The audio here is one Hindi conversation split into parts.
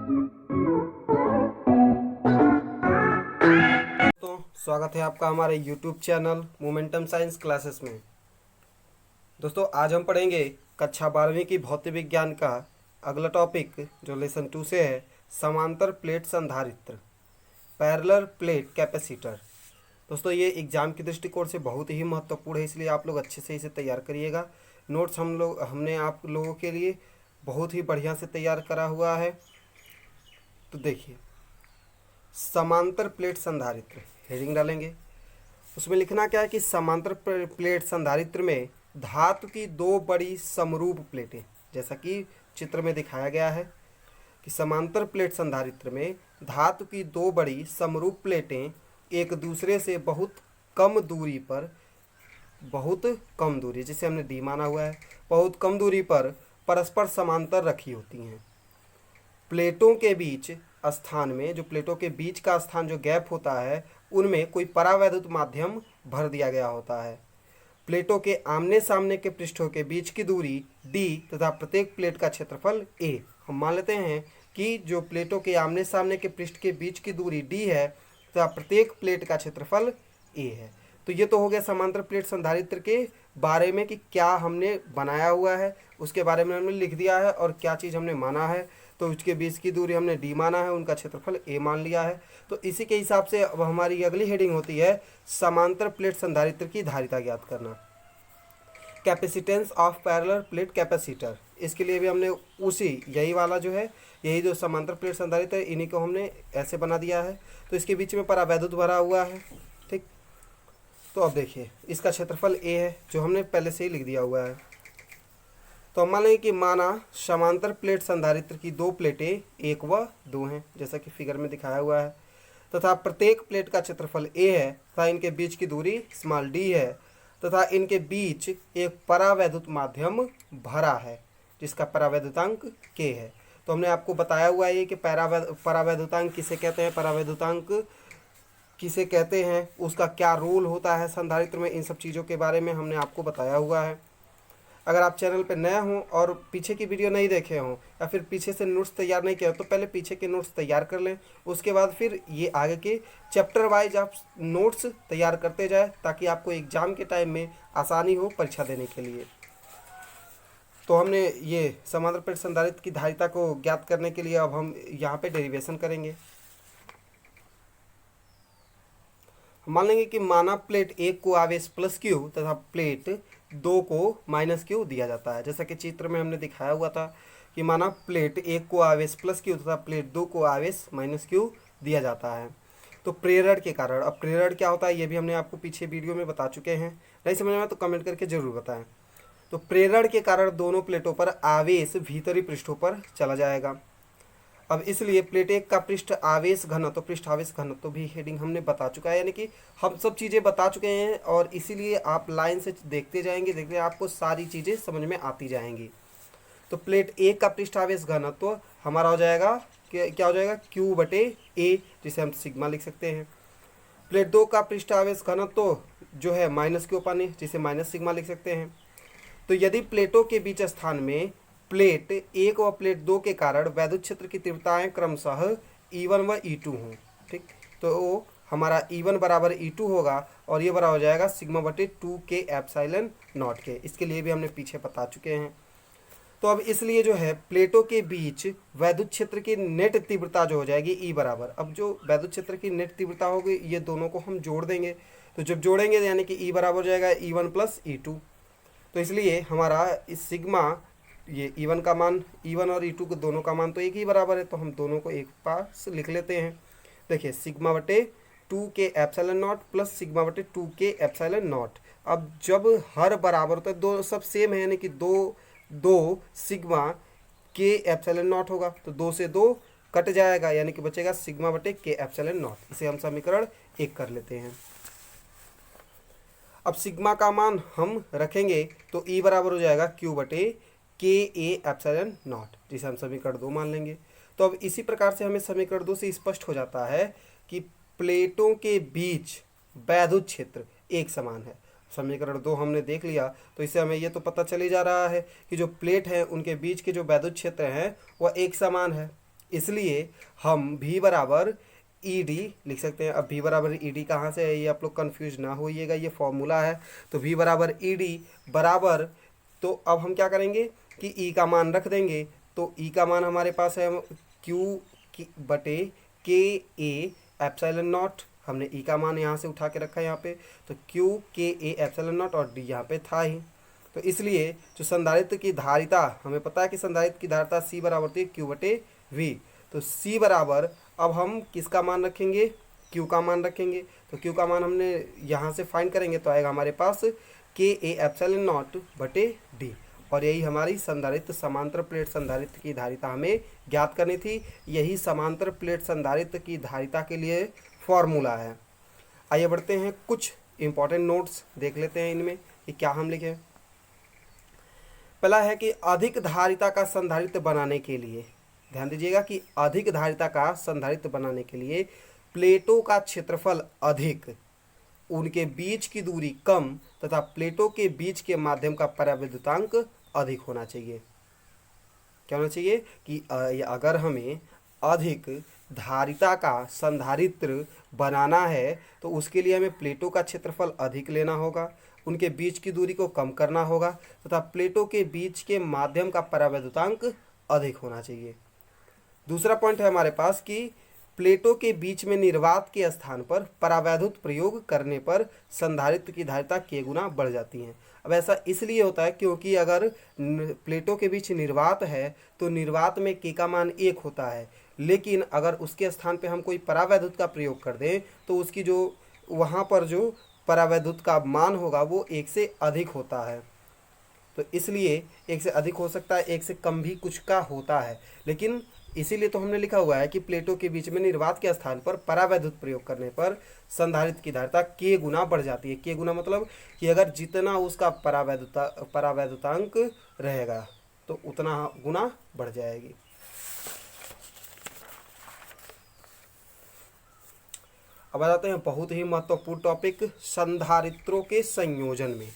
तो स्वागत है आपका हमारे YouTube channel momentum science classes में। दोस्तों आज हम पढ़ेंगे कक्षा 12वीं की भौतिक विज्ञान का अगला टॉपिक जो लेसन 2 से है, समांतर प्लेट संधारित्र, पैरेलल प्लेट कैपेसिटर। दोस्तों ये एग्जाम के दृष्टिकोण से बहुत ही महत्वपूर्ण है, इसलिए आप लोग अच्छे से इसे तैयार करिएगा। नोट्स हमने आप लोगों के लिए बहुत ही बढ़िया से तैयार करा हुआ है। तो देखिए, समांतर प्लेट संधारित्र हेडिंग डालेंगे, उसमें लिखना क्या है कि समांतर प्लेट संधारित्र में धातु की दो बड़ी समरूप प्लेटें, जैसा कि चित्र में दिखाया गया है कि समांतर प्लेट संधारित्र में धातु की दो बड़ी समरूप प्लेटें एक दूसरे से बहुत कम दूरी जिसे हमने डी माना हुआ है, बहुत कम दूरी पर परस्पर समांतर रखी होती हैं। प्लेटों के बीच स्थान में, जो प्लेटों के बीच का स्थान जो गैप होता है, उनमें कोई परावैद्युत माध्यम भर दिया गया होता है। प्लेटों के आमने सामने के पृष्ठों के बीच की दूरी d तथा प्रत्येक प्लेट का क्षेत्रफल a। हम मान लेते हैं कि जो प्लेटों के आमने सामने के पृष्ठ के बीच की दूरी d है तथा प्रत्येक प्लेट का क्षेत्रफल a है। तो ये तो हो गया समांतर प्लेट संधारित्र के बारे में कि क्या हमने बनाया हुआ है, उसके बारे में हमने लिख दिया है और क्या चीज़ हमने माना है। तो उसके बीच की दूरी हमने डी माना है, उनका क्षेत्रफल ए मान लिया है। तो इसी के हिसाब से अब हमारी अगली हेडिंग होती है समांतर प्लेट संधारित्र की धारिता ज्ञात करना, capacitance of parallel plate capacitor. इसके लिए भी हमने यही जो समांतर प्लेट संधारित्र है, इन्हीं को हमने ऐसे बना दिया है। तो इसके बीच में परावैद्युत भरा हुआ है, ठीक। तो अब देखिए, इसका क्षेत्रफल ए है जो हमने पहले से ही लिख दिया हुआ है। तो हम मान लेंगे कि माना समांतर प्लेट संधारित्र की दो प्लेटें 1 व 2 हैं, जैसा कि फिगर में दिखाया हुआ है, तथा प्रत्येक प्लेट का क्षेत्रफल a है तथा इनके बीच की दूरी स्मॉल d है तथा इनके बीच एक परावैद्युत माध्यम भरा है जिसका परावैद्युतांक k है। तो हमने आपको बताया हुआ है कि परावैद्युतांक किसे कहते हैं, परावैद्युतांक किसे कहते हैं, उसका क्या रोल होता है संधारित्र में, इन सब चीज़ों के बारे में हमने आपको बताया हुआ है। अगर आप चैनल पर नए हों और पीछे की वीडियो नहीं देखे हों या फिर पीछे से नोट्स तैयार नहीं किया हो, तो पहले पीछे के नोट्स तैयार कर लें, उसके बाद फिर ये आगे के चैप्टर वाइज आप नोट्स तैयार करते जाएं ताकि आपको एग्ज़ाम के टाइम में आसानी हो परीक्षा देने के लिए। तो हमने ये समांतर प्लेट संधारित्र की धारिता को ज्ञात करने के लिए अब हम यहाँ पर डेरिवेशन करेंगे। मान लेंगे कि माना प्लेट 1 को आवेश प्लस क्यू तथा प्लेट 2 को माइनस क्यू दिया जाता है, जैसा कि चित्र में हमने दिखाया हुआ था कि माना प्लेट 1 को आवेश प्लस क्यू तथा प्लेट 2 को आवेश माइनस क्यू दिया जाता है। तो प्रेरण के कारण, अब प्रेरण क्या होता है ये भी हमने आपको पीछे वीडियो में बता चुके हैं, नहीं समझ में आया तो कमेंट करके जरूर बताएं। तो प्रेरण के कारण दोनों प्लेटों पर आवेश भीतरी पृष्ठों पर चला जाएगा। अब इसलिए प्लेट 1 का पृष्ठ आवेश घनत्व, पृष्ठ आवेश घनत्व भी हेडिंग हमने बता चुका है, यानी कि हम सब चीज़ें बता चुके हैं और इसीलिए आप लाइन से देखते जाएंगे, आपको सारी चीज़ें समझ में आती जाएंगी। तो प्लेट 1 का पृष्ठ आवेश घनत्व हमारा हो जाएगा, क्या हो जाएगा, Q/A, जिसे हम सिग्मा लिख सकते हैं। प्लेट 2 का पृष्ठ आवेश घनत्व जो है -Q/A, जिसे माइनस सिग्मा लिख सकते हैं। तो यदि प्लेटों के बीच स्थान में प्लेट 1 व प्लेट 2 के कारण वैद्युत क्षेत्र की तीव्रताएं क्रमशः E1 व E2 हों, ठीक। तो हमारा E1 बराबर E2 होगा और ये बराबर हो जाएगा σ/2k एप्सिलॉन नॉट के। इसके लिए भी हमने पीछे बता चुके हैं। तो अब इसलिए जो है प्लेटों के बीच वैद्युत क्षेत्र की नेट तीव्रता जो हो जाएगी E बराबर, अब जो वैद्युत क्षेत्र की नेट तीव्रता होगी ये दोनों को हम जोड़ देंगे। तो जब जोड़ेंगे यानी कि E बराबर हो जाएगा E1 + E2। तो इसलिए हमारा इस सिग्मा, ये E1 का मान, E1 और E2 को दोनों का मान तो एक ही बराबर है, तो हम दोनों को एक पास लिख लेते हैं। देखिए σ/2k epsilon not plus σ/2k epsilon not. अब जब हर बराबर होता है, दो सब सेम है, यानी कि दो सिग्मा k एप्सिलॉन नॉट होगा, तो 2 से 2 कट जाएगा, यानी कि बचेगा σ/k एप्सिलॉन नॉट। इसे हम समीकरण 1 कर लेते हैं। अब सिग्मा का मान हम रखेंगे तो E बराबर हो जाएगा Q/Ka एप्सिलॉन नॉट, जिसे हम समीकरण 2 मान लेंगे। तो अब इसी प्रकार से हमें समीकरण 2 से स्पष्ट हो जाता है कि प्लेटों के बीच वैद्युत क्षेत्र एक समान है। समीकरण 2 हमने देख लिया, तो इससे हमें ये तो पता चल ही जा रहा है कि जो प्लेट है उनके बीच के जो वैद्युत क्षेत्र हैं वह एक समान है। इसलिए हम v बराबर ई डी लिख सकते हैं। अब v बराबर ई डी कहाँ से है, ये आप लोग कन्फ्यूज ना होइएगा, ये फॉर्मूला है। तो v बराबर ई डी बराबर, तो अब हम क्या करेंगे कि e का मान रख देंगे। तो e का मान हमारे पास है q बटे के ए एप्सिलॉन नॉट, हमने e का मान यहाँ से उठा के रखा है यहाँ पे, तो q के ए एप्सिलॉन नॉट और d यहाँ पे था ही। तो इसलिए जो संधारित्र की धारिता, हमें पता है कि संधारित्र की धारिता c बराबर होती है q बटे v। तो c बराबर, अब हम किसका मान रखेंगे, q का मान रखेंगे। तो q का मान हमने यहाँ से फाइंड करेंगे तो आएगा हमारे पास के ए एप्सिलॉन नॉट बटे डी। और यही हमारी संधारित्र समांतर प्लेट संधारित्र की धारिता हमें ज्ञात करनी थी। यही समांतर प्लेट संधारित्र की धारिता के लिए फॉर्मूला है। आइए बढ़ते हैं, कुछ इंपॉर्टेंट नोट्स देख लेते हैं इनमें कि क्या हम लिखें। पहला है कि अधिक धारिता का संधारित्र बनाने के लिए, ध्यान दीजिएगा कि अधिक धारिता का संधारित्र बनाने के लिए प्लेटों का क्षेत्रफल अधिक, उनके बीच की दूरी कम तथा प्लेटों के बीच के माध्यम का पराविद्युतांक अधिक होना चाहिए। क्या होना चाहिए कि अगर हमें अधिक धारिता का संधारित्र बनाना है तो उसके लिए हमें प्लेटों का क्षेत्रफल अधिक लेना होगा, उनके बीच की दूरी को कम करना होगा तथा प्लेटों के बीच के माध्यम का परावैद्युतांक अधिक होना चाहिए। दूसरा पॉइंट है हमारे पास कि प्लेटों के बीच में निर्वात के स्थान पर परावैद्युत प्रयोग करने पर संधारित्र की धारिता k गुना बढ़ जाती है। अब ऐसा इसलिए होता है क्योंकि अगर प्लेटों के बीच निर्वात है तो निर्वात में k का मान 1 होता है, लेकिन अगर उसके स्थान पे हम कोई परावैद्युत का प्रयोग कर दें तो उसकी जो वहाँ पर जो परावैद्युत का मान होगा वो 1 से अधिक होता है। तो इसलिए 1 से अधिक हो सकता है, 1 से कम भी कुछ का होता है, लेकिन इसीलिए तो हमने लिखा हुआ है कि प्लेटों के बीच में निर्वात के स्थान पर परावैद्युत प्रयोग करने पर संधारित्र की धारिता k गुना बढ़ जाती है। k गुना मतलब कि अगर जितना उसका परावैद्युतांक रहेगा तो उतना गुना बढ़ जाएगी। अब आ जाते हैं बहुत ही महत्वपूर्ण टॉपिक, संधारित्रों के संयोजन में।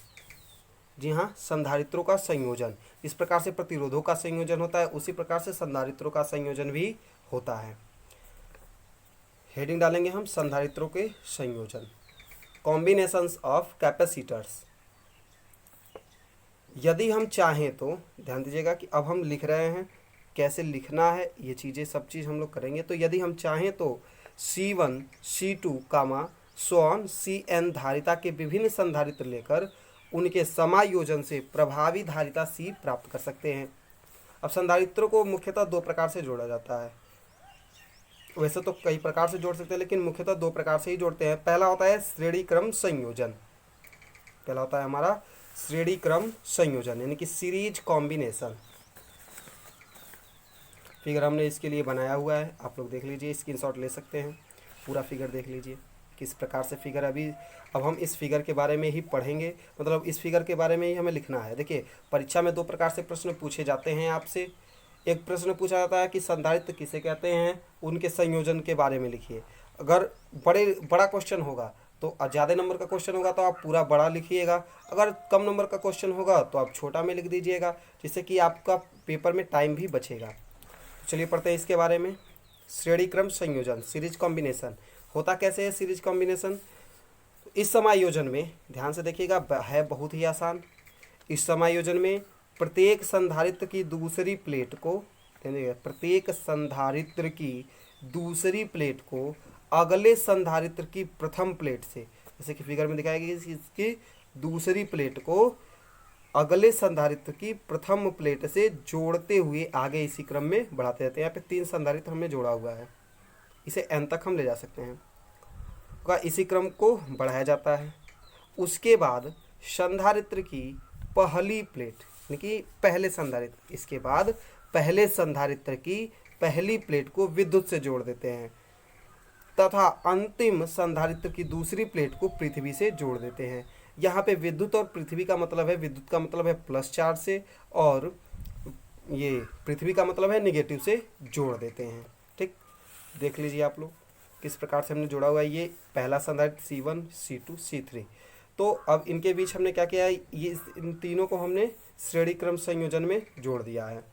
जी हाँ, संधारित्रों का संयोजन, इस प्रकार से प्रतिरोधों का संयोजन होता है उसी प्रकार से संधारित्रों का संयोजन भी होता है। हेडिंग डालेंगे हम, संधारित्रों के संयोजन, कॉम्बिनेशंस ऑफ कैपेसिटर्स। यदि हम चाहें तो, ध्यान दीजिएगा कि अब हम लिख रहे हैं, कैसे लिखना है ये चीज़ें सब चीज़ हम लोग करेंगे। तो यदि हम चाहें तो C1 C2 कामा सोन Cn धारिता के विभिन्न संधारित्र लेकर उनके समायोजन से प्रभावी धारिता C प्राप्त कर सकते हैं। अब संधारित्रों को मुख्यतः 2 प्रकार से जोड़ा जाता है, वैसे तो कई प्रकार से जोड़ सकते हैं लेकिन मुख्यतः 2 प्रकार से ही जोड़ते हैं। पहला होता है श्रेणी क्रम संयोजन, पहला होता है हमारा श्रेणी क्रम संयोजन यानी कि सीरीज कॉम्बिनेशन। फिगर हमने इसके लिए बनाया हुआ है, आप लोग देख लीजिए, स्क्रीनशॉट ले सकते हैं, पूरा फिगर देख लीजिए किस प्रकार से फिगर। अब हम इस फिगर के बारे में ही पढ़ेंगे, मतलब इस फिगर के बारे में ही हमें लिखना है। देखिए, परीक्षा में 2 प्रकार से प्रश्न पूछे जाते हैं आपसे। एक प्रश्न पूछा जाता है कि संधारित्र किसे कहते हैं, उनके संयोजन के बारे में लिखिए। अगर बड़ा क्वेश्चन होगा तो ज़्यादा नंबर का क्वेश्चन होगा तो आप पूरा बड़ा लिखिएगा, अगर कम नंबर का क्वेश्चन होगा तो आप छोटा में लिख दीजिएगा, जिससे कि आपका पेपर में टाइम भी बचेगा। चलिए पढ़ते हैं इसके बारे में। श्रेणी क्रम संयोजन, सीरीज कॉम्बिनेशन होता कैसे है सीरीज कॉम्बिनेशन। इस समायोजन में ध्यान से देखिएगा, है बहुत ही आसान। इस समायोजन में प्रत्येक संधारित्र की दूसरी प्लेट को, प्रत्येक संधारित्र की दूसरी प्लेट को अगले संधारित्र की प्रथम प्लेट से, जैसे कि फिगर में दिखाया गया कि इसकी दूसरी प्लेट को अगले संधारित्र की प्रथम प्लेट से जोड़ते हुए आगे इसी क्रम में बढ़ाते रहते हैं। यहाँ पे 3 संधारित्र हमने जोड़ा हुआ है, इसे n तक हम ले जा सकते हैं, का इसी क्रम को बढ़ाया जाता है। उसके बाद संधारित्र की पहली प्लेट यानी कि पहले संधारित्र, इसके बाद पहले संधारित्र की पहली प्लेट को विद्युत से जोड़ देते हैं तथा अंतिम संधारित्र की दूसरी प्लेट को पृथ्वी से जोड़ देते हैं। यहाँ पे विद्युत और पृथ्वी का मतलब है, विद्युत का मतलब है प्लस चार्ज से और ये पृथ्वी का मतलब है नेगेटिव से जोड़ देते हैं। ठीक, देख लीजिए आप लोग किस प्रकार से हमने जोड़ा हुआ है। ये पहला संधारित्र C1 C2 C3। तो अब इनके बीच हमने क्या किया है, ये इन तीनों को हमने श्रेणी क्रम संयोजन में जोड़ दिया है।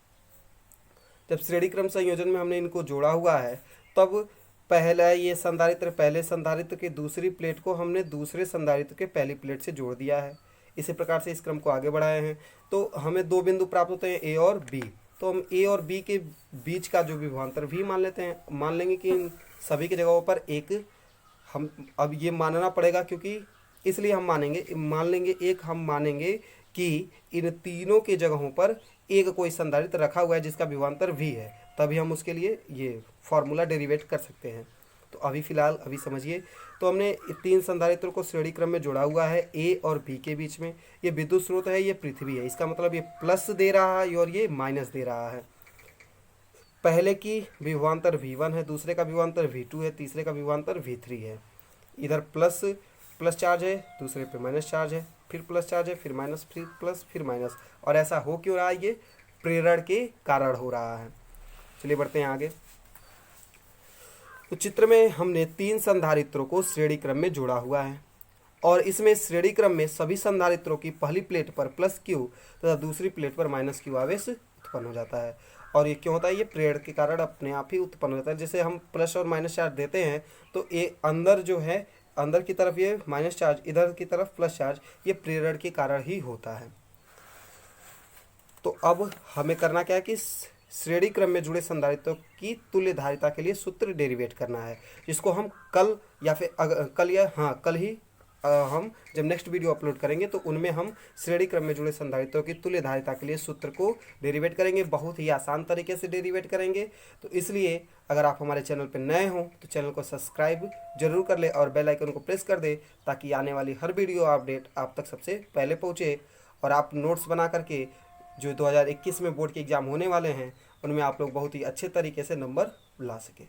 जब श्रेणी क्रम संयोजन में हमने इनको जोड़ा हुआ है तब पहला ये संधारित्र पहले संधारित्र के दूसरी प्लेट को हमने दूसरे संधारित्र के पहली प्लेट से जोड़ दिया है। इसी प्रकार से इस क्रम को आगे बढ़ाए हैं तो हमें दो बिंदु प्राप्त होते हैं, ए और बी। तो हम ए और बी के बीच का जो विभवांतर वी मान लेते हैं, मान लेंगे कि इन सभी की जगहों पर एक, हम अब ये मानना पड़ेगा क्योंकि इसलिए हम मान लेंगे एक, हम मानेंगे कि इन तीनों के जगहों पर एक कोई संधारित्र रखा हुआ है जिसका विभवांतर v है, तभी हम उसके लिए ये फॉर्मूला डेरिवेट कर सकते हैं। तो अभी फ़िलहाल अभी समझिए, तो हमने तीन संधारित्रों को श्रेणी क्रम में जोड़ा हुआ है ए और बी के बीच में। ये विद्युत स्रोत है, ये पृथ्वी है, इसका मतलब ये प्लस दे रहा है और ये माइनस दे रहा है। पहले की विभवांतर v1 है, दूसरे का विभवांतर v2 है, तीसरे का विभवांतर v3 है। इधर प्लस चार्ज है, दूसरे पे माइनस चार्ज है, फिर प्लस चार्ज है, फिर माइनस, फिर प्लस, फिर माइनस। और ऐसा हो क्यों रहा है? ये प्रेरण के कारण हो रहा है। चलिए बढ़ते हैं आगे। तो चित्र में हमने तीन संधारित्रों को श्रेणी क्रम में जोड़ा हुआ है और इसमें श्रेणी क्रम में सभी संधारित्रों की पहली प्लेट पर प्लस क्यू तथा दूसरी प्लेट पर माइनस क्यू आवेश उत्पन्न हो जाता है। और ये क्यों होता है? ये प्रेरण के कारण अपने आप ही उत्पन्न होता है। जैसे हम प्लस और माइनस चार्ज देते हैं तो ये अंदर जो है, अंदर की तरफ ये माइनस चार्ज, इधर की तरफ प्लस चार्ज, ये प्रेरण के कारण ही होता है। तो अब हमें करना क्या है कि श्रेणी क्रम में जुड़े संधारित्रों की तुल्य धारिता के लिए सूत्र डेरिवेट करना है, जिसको हम कल या फिर कल ही हम जब नेक्स्ट वीडियो अपलोड करेंगे तो उनमें हम श्रेणी क्रम में जुड़े संधारित्रों की तुल्य धारिता के लिए सूत्र को डेरिवेट करेंगे। बहुत ही आसान तरीके से डेरिवेट करेंगे। तो इसलिए अगर आप हमारे चैनल पर नए हों तो चैनल को सब्सक्राइब जरूर कर ले और बेल आइकन को प्रेस कर दे ताकि आने वाली हर वीडियो अपडेट आप तक सबसे पहले पहुँचे और आप नोट्स बना करके जो 2021 में बोर्ड के एग्ज़ाम होने वाले हैं उनमें आप लोग बहुत ही अच्छे तरीके से नंबर ला सकें।